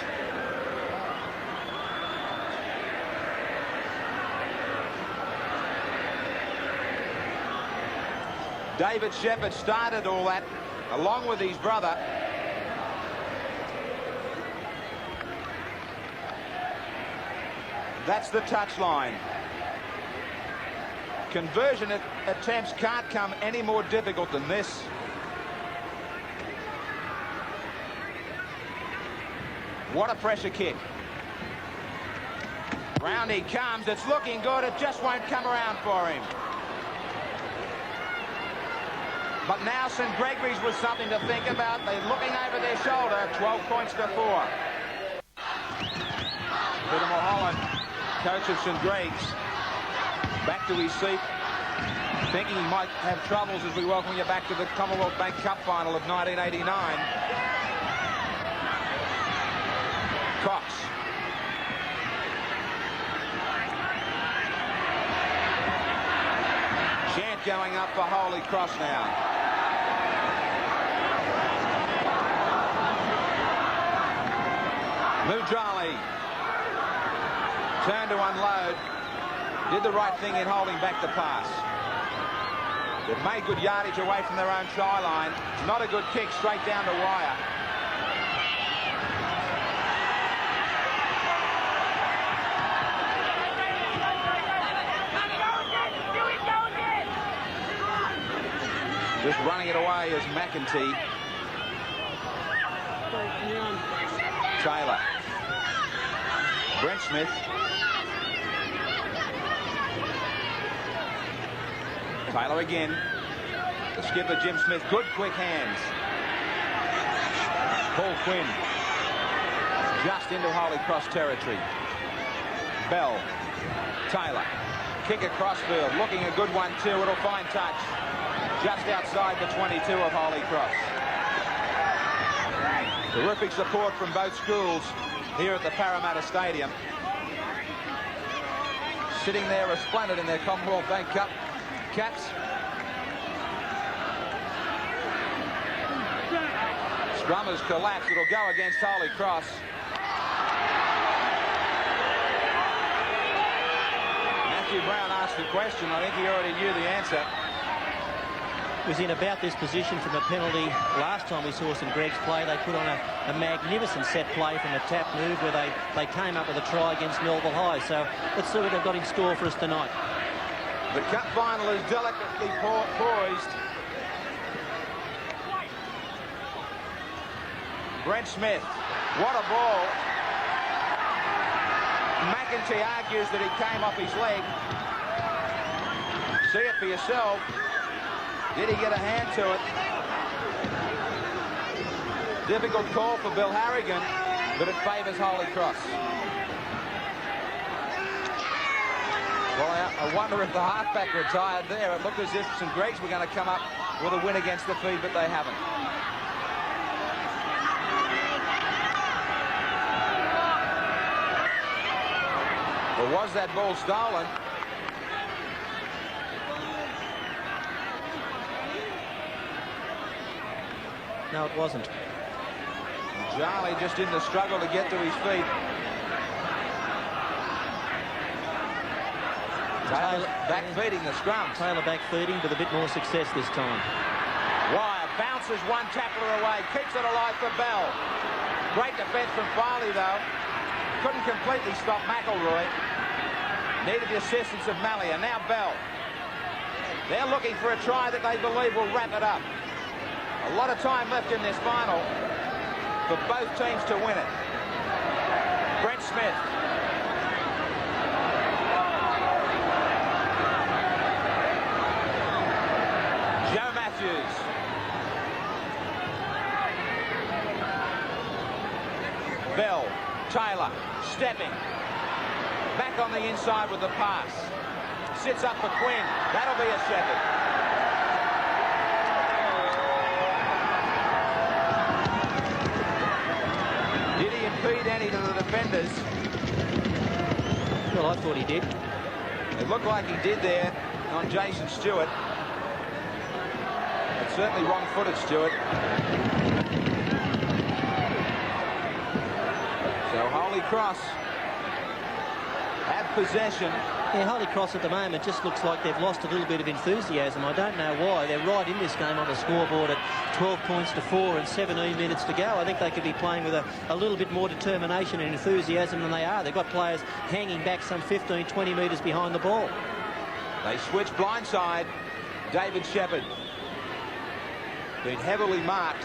David Shepherd started all that along with his brother. That's the touchline. Conversion attempts can't come any more difficult than this. What a pressure kick. Round he comes. It's looking good. It just won't come around for him. But now St Gregory's was something to think about. They're looking over their shoulder. 12 points to 4. Peter Mulholland, coach of St Greg's, back to his seat, thinking he might have troubles as we welcome you back to the Commonwealth Bank Cup final of 1989. Cox. Chant going up for Holy Cross now. Mujali turned to unload. Did the right thing in holding back the pass. They've made good yardage away from their own try line. Not a good kick, straight down the wire. Just running it away is McEntee. Taylor. Brent Smith. Taylor again. The skipper, Jim Smith. Good quick hands. Paul Quinn. Just into Holy Cross territory. Bell. Taylor. Kick across field. Looking a good one too. It'll find touch. Just outside the 22 of Holy Cross. Terrific support from both schools here at the Parramatta Stadium. Sitting there resplendent in their Commonwealth Bank Cup caps. Scrum has collapsed. It'll go against Holy Cross. Matthew Brown asked the question. I think he already knew the answer. Was in about this position from a penalty last time we saw some Greg's play. They put on a magnificent set play from a tap move where they came up with a try against Melville High. So let's see what they've got in store for us tonight. The cup final is delicately poised. Brent Smith, what a ball. McEntee argues that he came off his leg. See it for yourself. Did he get a hand to it? Difficult call for Bill Harrigan, but it favours Holy Cross. Well, I wonder if the halfback retired there. It looked as if St Greg's were going to come up with a win against the feed, but they haven't. Or was that ball stolen? No, it wasn't. Charlie just in the struggle to get to his feet. Taylor back feeding the scrum. Taylor back feeding with a bit more success this time. Wire bounces one tackler away, keeps it alive for Bell. Great defence from Farley though. Couldn't completely stop McElroy. Needed the assistance of Mallia. Now Bell. They're looking for a try that they believe will wrap it up. A lot of time left in this final for both teams to win it. Brent Smith. Joe Matthews. Bell. Taylor. Stepping. Back on the inside with the pass. Sits up for Quinn. That'll be a Shepherd. Impede any to the defenders. Well, I thought he did. It looked like he did there on Jason Stewart. It's certainly wrong-footed Stewart. So Holy Cross have possession. Yeah, Holy Cross at the moment just looks like they've lost a little bit of enthusiasm. I don't know why. They're right in this game on the scoreboard at 12 points to 4 and 17 minutes to go. I think they could be playing with a little bit more determination and enthusiasm than they are. They've got players hanging back some 15, 20 metres behind the ball. They switch blindside. David Shepherd. Been heavily marked.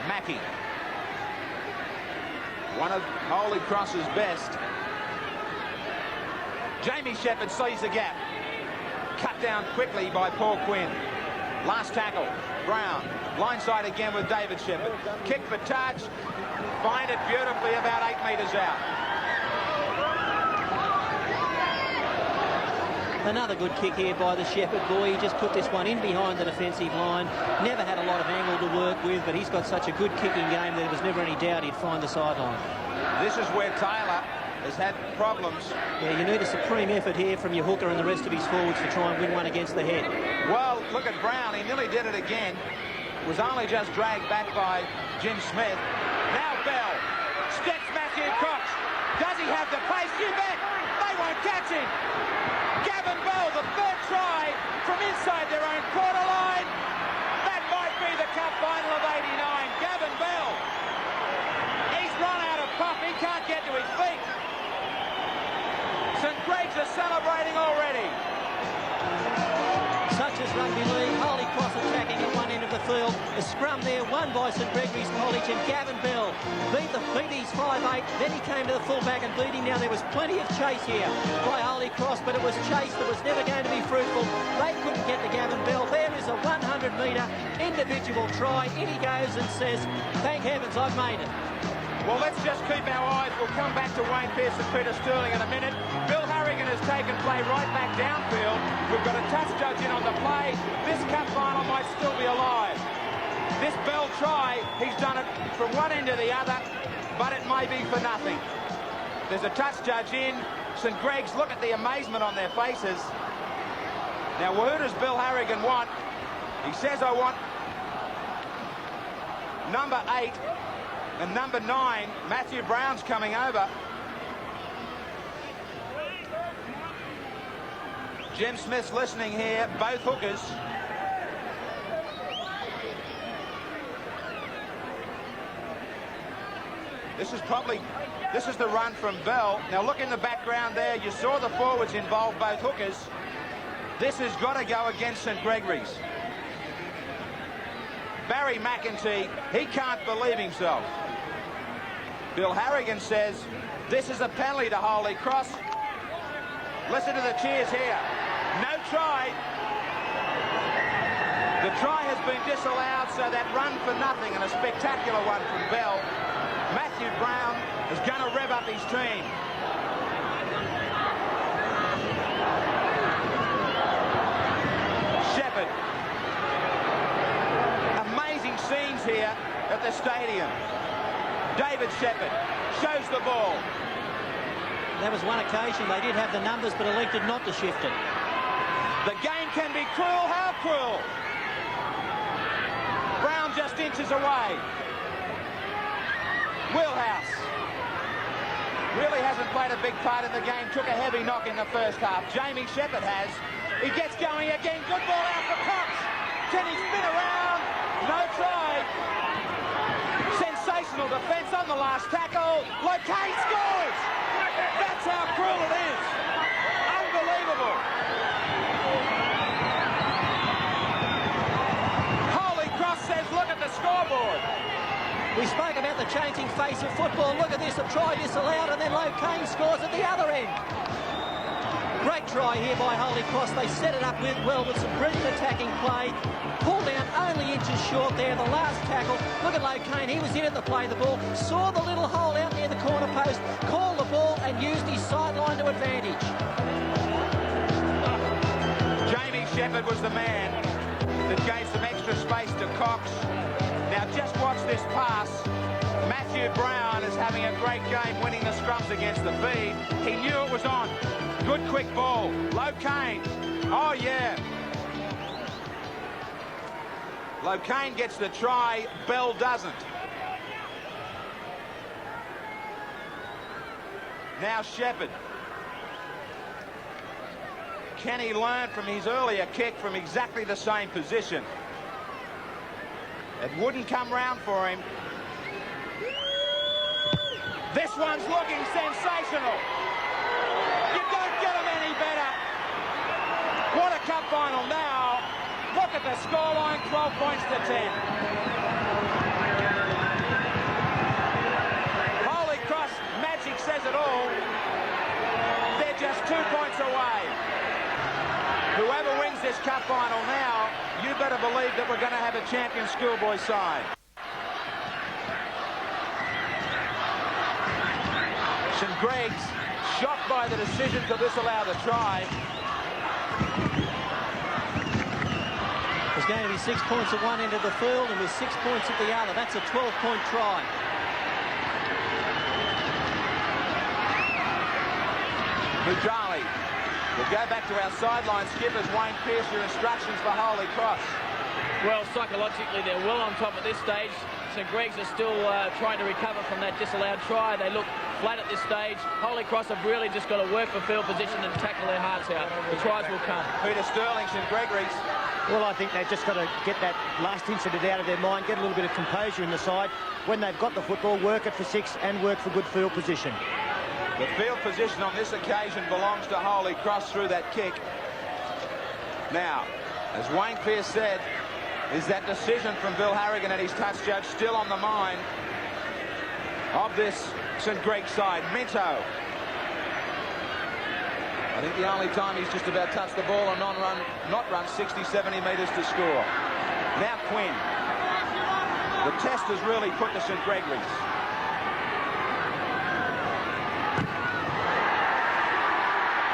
Mackie. One of Holy Cross's best. Jamie Shepherd sees the gap. Cut down quickly by Paul Quinn. Last tackle. Brown. Blindside again with David Shepherd. Kick for touch. Find it beautifully about 8 metres out. Another good kick here by the Shepherd boy. He just put this one in behind the defensive line. Never had a lot of angle to work with, but he's got such a good kicking game that there was never any doubt he'd find the sideline. This is where Taylor has had problems. Yeah, you need a supreme effort here from your hooker and the rest of his forwards to try and win one against the head. Well, look at Brown. He nearly did it again. Was only just dragged back by Jim Smith. Now Bell. Steps Matthew Cox. Does he have the pace? You bet. They won't catch him. Gavin Bell, the third try from inside their own quarter line. That might be the cup final of '89. Gavin Bell. He's run out of puff. He can't get to his feet. St Greg's are celebrating already. Such as rugby league. Holy Cross attacking at one end of the field. A scrum there won by St Gregory's College, and Gavin Bell beat his 5'8". Then he came to the fullback and beat him. Now there was plenty of chase here by Holy Cross, but it was chase that was never going to be fruitful. They couldn't get to Gavin Bell. There is a 100-metre individual try. In he goes and says, thank heavens I've made it. Well, let's just keep our eyes. We'll come back to Wayne Pearce and Peter Sterling in a minute. Bill Harrigan has taken play right back downfield. We've got a touch judge in on the play. This cup final might still be alive. This Bell try, he's done it from one end to the other, but it may be for nothing. There's a touch judge in. St Greg's, look at the amazement on their faces. Now, who does Bill Harrigan want? He says, I want number 8 and number 9. Matthew Brown's coming over. Jim Smith's listening here, both hookers. This is the run from Bell. Now look in the background there. You saw the forwards involve both hookers. This has got to go against St Gregory's. Barry McEntee, he can't believe himself. Bill Harrigan says this is a penalty to Holy Cross. Listen to the cheers here. No try. The try has been disallowed, so that run for nothing, and a spectacular one from Bell. Matthew Brown is going to rev up his team. Shepherd. Amazing scenes here at the stadium. David Shepherd shows the ball. That was one occasion they did have the numbers but elected not to shift it. The game can be cruel. How cruel? Brown just inches away. Wheelhouse really hasn't played a big part in the game. Took a heavy knock in the first half. Jamie Shepherd has. He gets going again. Good ball out for Cox. Can he spin around? No try. Sensational defence on the last tackle. Locane scores. That's how cruel it is. Unbelievable. Holy Cross says, look at the scoreboard. We spoke about the changing face of football. Look at this, a try disallowed, and then Locane scores at the other end. Great try here by Holy Cross. They set it up well with some brilliant attacking play. Pulled down only inches short there, the last tackle. Look at Locane, he was in at the play the ball, saw the little hole out near the corner post, called the ball and used his sideline to advantage. Jamie Shepherd was the man that gave some extra space to Cox. Now just watch this pass. Matthew Brown is having a great game winning the scrums against the feed. He knew it was on. Good quick ball. Locane. Oh yeah. Locane gets the try. Bell doesn't. Now Shepherd. Can he learn from his earlier kick from exactly the same position? It wouldn't come round for him. This one's looking sensational. You don't get him any better. What a cup final now. Look at the scoreline, 12 points to 10. Holy Cross magic says it all. They're just 2 points away. Whoever wins this cup final now, you better believe that we're going to have a champion schoolboy side. St Greg's shocked by the decision to disallow the try. There's going to be 6 points at one end of the field and with 6 points at the other. That's a 12-point try. Mujali. We'll go back to our sideline skippers. Wayne Pearce, your instructions for Holy Cross. Well, psychologically, they're well on top at this stage. St Greg's are still trying to recover from that disallowed try. They look flat at this stage. Holy Cross have really just got to work for field position and tackle their hearts out. The tries will come. Peter Sterling, St Gregory's. Well, I think they've just got to get that last incident out of their mind, get a little bit of composure in the side. When they've got the football, work it for 6 and work for good field position. The field position on this occasion belongs to Holy Cross through that kick. Now, as Wayne Pearce said, is that decision from Bill Harrigan and his touch judge still on the mind of this St. Greg side. Minto. I think the only time he's just about touched the ball and not run 60, 70 metres to score. Now Quinn. The test has really put to St. Gregory's.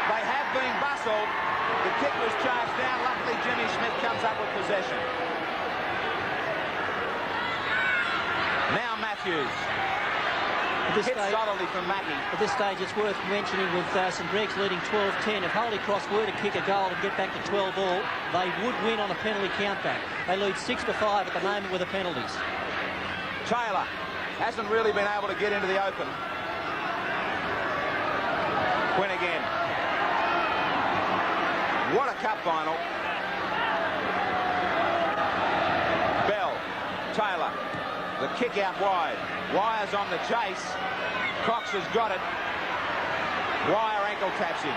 They have been bustled. The kick was charged down. Luckily, Jimmy Smith comes up with possession. Now Matthews. Hit solidly from Mackey. At this stage, it's worth mentioning with St. Greg's leading 12-10, if Holy Cross were to kick a goal and get back to 12 all, they would win on a penalty countback. They lead 6-5 at the moment with the penalties. Taylor hasn't really been able to get into the open. Quinn again. What a cup final. Bell. Taylor. The kick out wide. Wires on the chase. Cox has got it. Wire ankle taps him.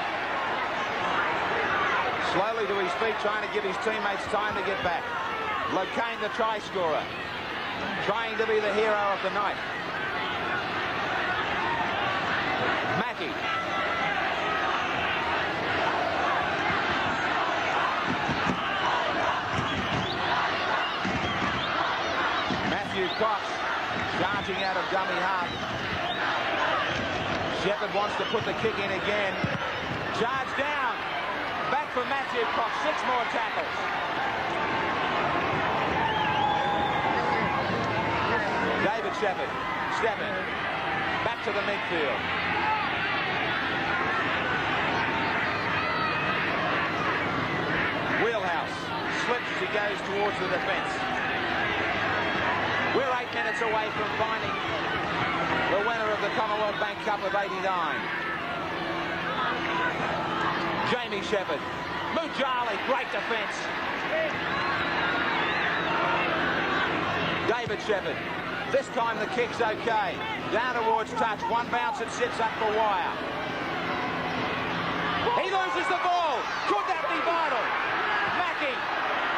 Slowly to his feet, trying to give his teammates time to get back. Locane, the try scorer, trying to be the hero of the night. Mackey. Matthew Cox charging out of dummy half. Shepherd wants to put the kick in again. Charge down. Back for Matthew Cox. 6 more tackles. David Shepherd stepping back to the midfield. Wheelhouse slips as he goes towards the defence. We're 8 minutes away from finding the winner of the Commonwealth Bank Cup of '89. Jamie Shepherd. Mujali, great defence. David Shepherd. This time the kick's okay. Down towards touch. One bounce, it sits up for wire. He loses the ball. Could that be vital? Mackey.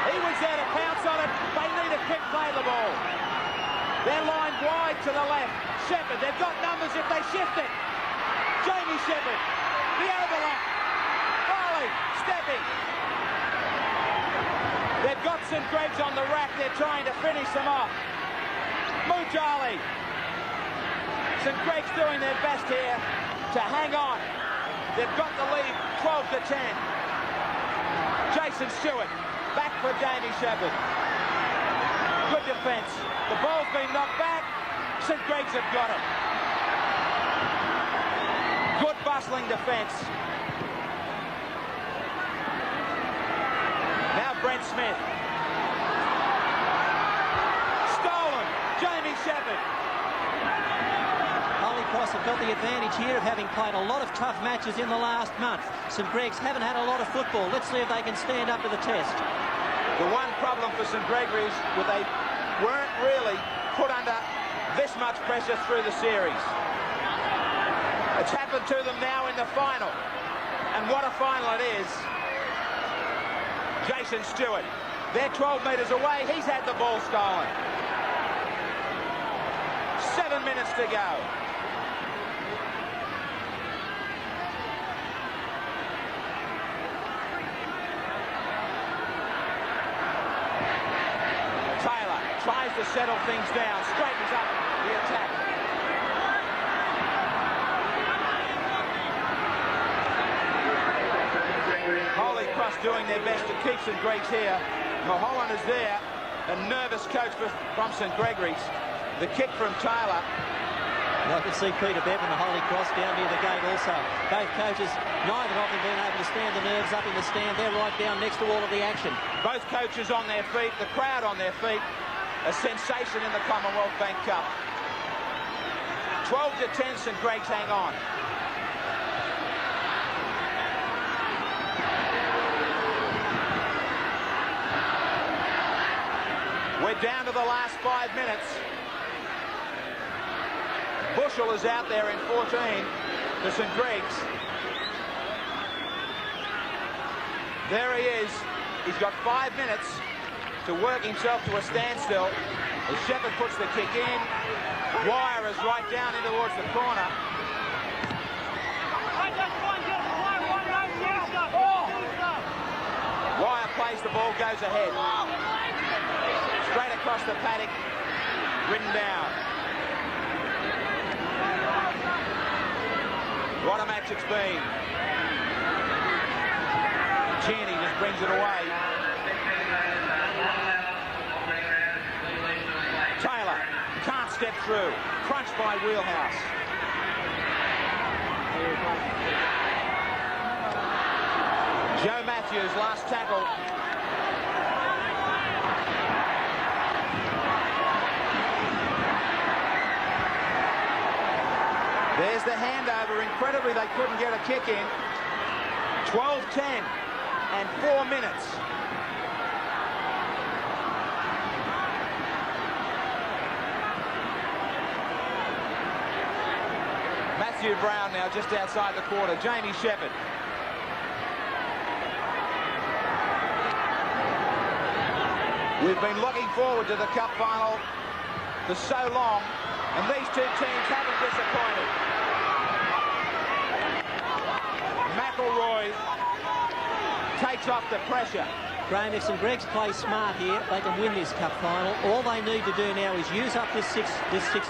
He was there to pounce on it. They need a quick play the ball. They're lined wide to the left. Shepherd, they've got numbers if they shift it. Jamie Shepherd, the overlap. Farley, stepping. They've got St. Greg's on the rack. They're trying to finish them off. Mujali. St. Greg's doing their best here to hang on. They've got the lead 12-10. Jason Stewart, back for Jamie Shepherd. Good defence. The ball's been knocked back. St. Greg's have got it. Good bustling defence. Now Brent Smith. Stolen. Jamie Shepherd. Holy Cross have got the advantage here of having played a lot of tough matches in the last month. St. Greg's haven't had a lot of football. Let's see if they can stand up to the test. The one problem for St. Gregory's was they weren't really put under this much pressure through the series. It's happened to them now in the final. And what a final it is. Jason Stewart. They're 12 metres away. He's had the ball stolen. 7 minutes to go. Tries to settle things down, straightens up the attack. Holy Cross doing their best to keep St. Greg's here. Mulholland is there, a nervous coach from St. Gregory's. The kick from Taylor. And I can see Peter Bevan, the Holy Cross, down near the gate also. Both coaches, neither of them being able to stand the nerves up in the stand. They're right down next to all of the action. Both coaches on their feet, the crowd on their feet. A sensation in the Commonwealth Bank Cup. 12-10, St. Greg's hang on. We're down to the last 5 minutes. Bushell is out there in 14 to St. Greg's. There he is. He's got 5 minutes. to work himself to a standstill as Shepherd puts the kick in. Wire is right down in towards the corner. Wire plays the ball, goes ahead. Straight across the paddock, ridden down. What a match it's been. Tierney just brings it away. Taylor can't step through. Crunched by Wheelhouse. Joe Matthews, last tackle. There's the handover. Incredibly, they couldn't get a kick in. 12-10 and 4 minutes. Matthew Brown now just outside the quarter. Jamie Shepherd. We've been looking forward to the cup final for so long, and these two teams haven't disappointed. McElroy takes off the pressure. Graham, if St Greg's play smart here, they can win this cup final. All they need to do now is use up this six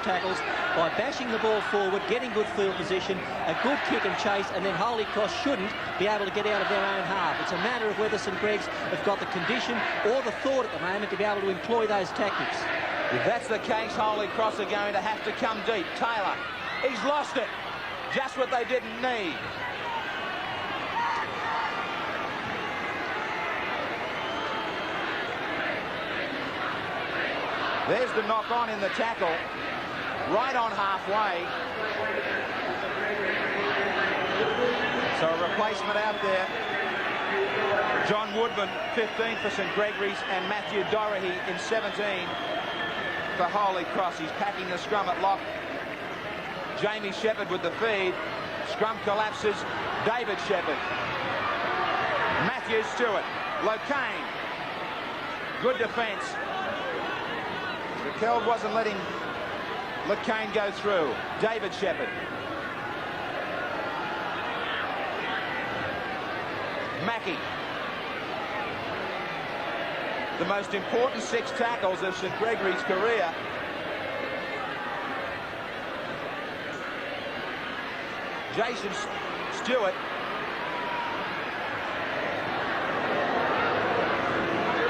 tackles by bashing the ball forward, getting good field position, a good kick and chase, and then Holy Cross shouldn't be able to get out of their own half. It's a matter of whether St Greg's have got the condition or the thought at the moment to be able to employ those tactics. If that's the case, Holy Cross are going to have to come deep. Taylor, he's lost it. Just what they didn't need. There's the knock on in the tackle. Right on halfway. So a replacement out there. John Woodman, 15 for St Gregory's, and Matthew Doherty in 17 for Holy Cross. He's packing the scrum at lock. Jamie Shepherd with the feed. Scrum collapses. David Shepherd. Matthew Stewart. Locane. Good defence. Raquel wasn't letting Locane go through. David Shepherd. Mackey. The most important 6 tackles of St Gregory's career. Jason Stewart.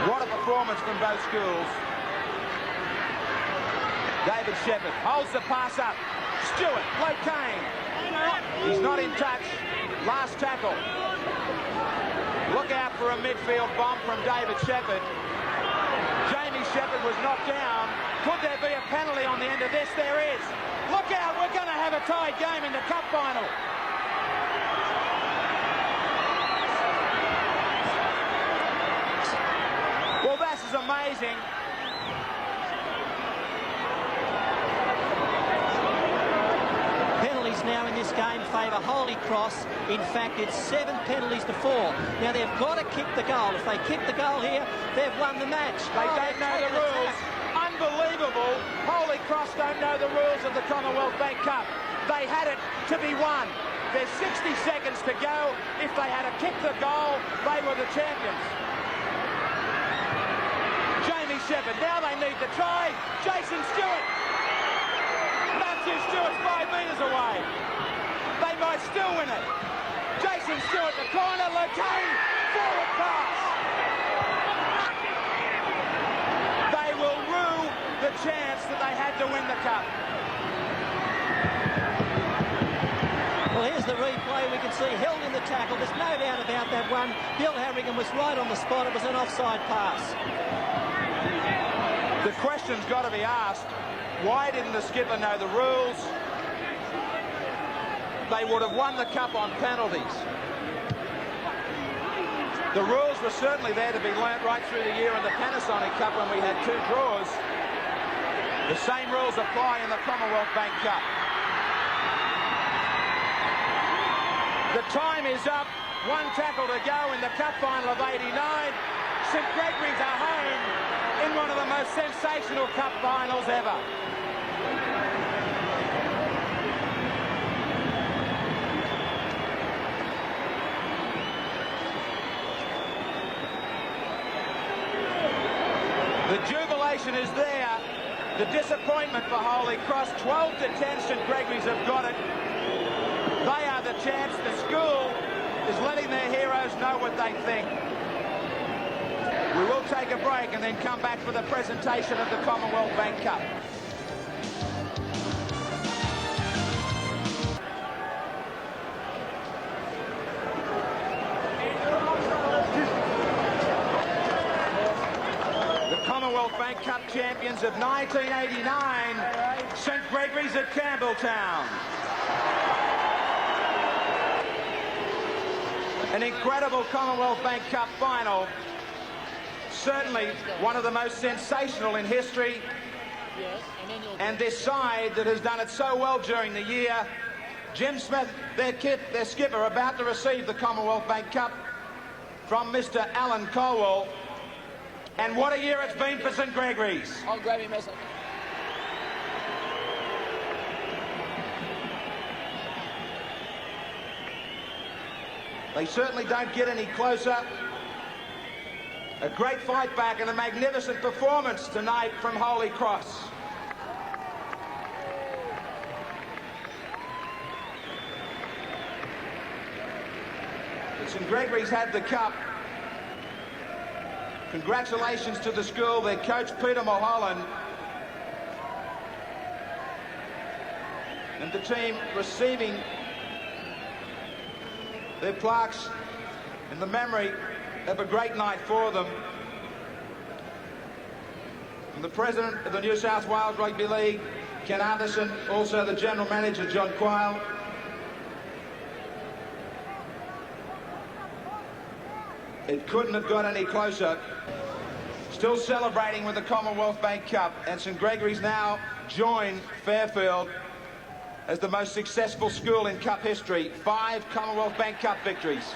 What a performance from both schools. David Shepherd holds the pass up. Stewart, Locane. He's not in touch. Last tackle. Look out for a midfield bomb from David Shepherd. Jamie Shepherd was knocked down. Could there be a penalty on the end of this? There is. Look out, we're going to have a tied game in the cup final. Well, this is amazing. Now in this game favour Holy Cross. In fact, it's 7 penalties to 4. Now they've got to kick the goal. If they kick the goal here, they've won the match. They don't know the rules. Unbelievable. Holy Cross don't know the rules of the Commonwealth Bank Cup. They had it to be won. There's 60 seconds to go. If they had kicked the goal, they were the champions. Jamie Shepherd. Now they need the try. Jason Stewart. Matthew Stewart's 5 metres away. They might still win it. Jason Stewart, the corner, Locane, forward pass. They will rue the chance that they had to win the cup. Well, here's the replay. We can see held in the tackle. There's no doubt about that one. Bill Harrigan was right on the spot. It was an offside pass. The question's got to be asked. Why didn't the skipper know the rules? They would have won the cup on penalties. The rules were certainly there to be learnt right through the year in the Panasonic Cup when we had 2 draws. The same rules apply in the Commonwealth Bank Cup. The time is up. 1 tackle to go in the cup final of '89. St Gregory's are home in one of the most sensational cup finals ever. The jubilation is there. The disappointment for Holy Cross. 12 to 10, St Gregory's have got it. They are the chance. The school is letting their heroes know what they think. We will take a break and then come back for the presentation of the Commonwealth Bank Cup. Commonwealth Bank Cup champions of 1989, St Gregory's at Campbelltown. An incredible Commonwealth Bank Cup final. Certainly one of the most sensational in history. And this side that has done it so well during the year. Jim Smith, their skipper, about to receive the Commonwealth Bank Cup from Mr. Alan Colwell. And what a year it's been for St Gregory's. I'll grab him, Messer. They certainly don't get any closer. A great fight back and a magnificent performance tonight from Holy Cross. But St Gregory's had the cup. Congratulations to the school, their coach Peter Mulholland, and the team receiving their plaques in the memory of a great night for them. And the president of the New South Wales Rugby League, Ken Anderson, also the general manager, John Quayle. It couldn't have got any closer. Still celebrating with the Commonwealth Bank Cup, and St Gregory's now join Fairfield as the most successful school in cup history. 5 Commonwealth Bank Cup victories.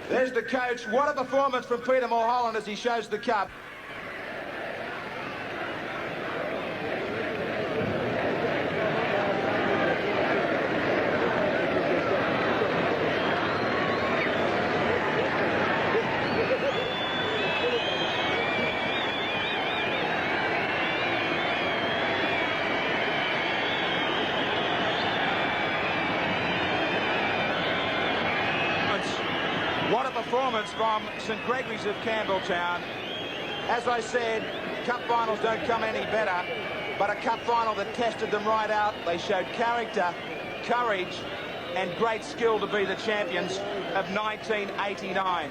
There's the coach. What a performance from Peter Mulholland as he shows the cup. What a performance from St Gregory's of Campbelltown. As I said, cup finals don't come any better, but a cup final that tested them right out. They showed character, courage, and great skill to be the champions of 1989.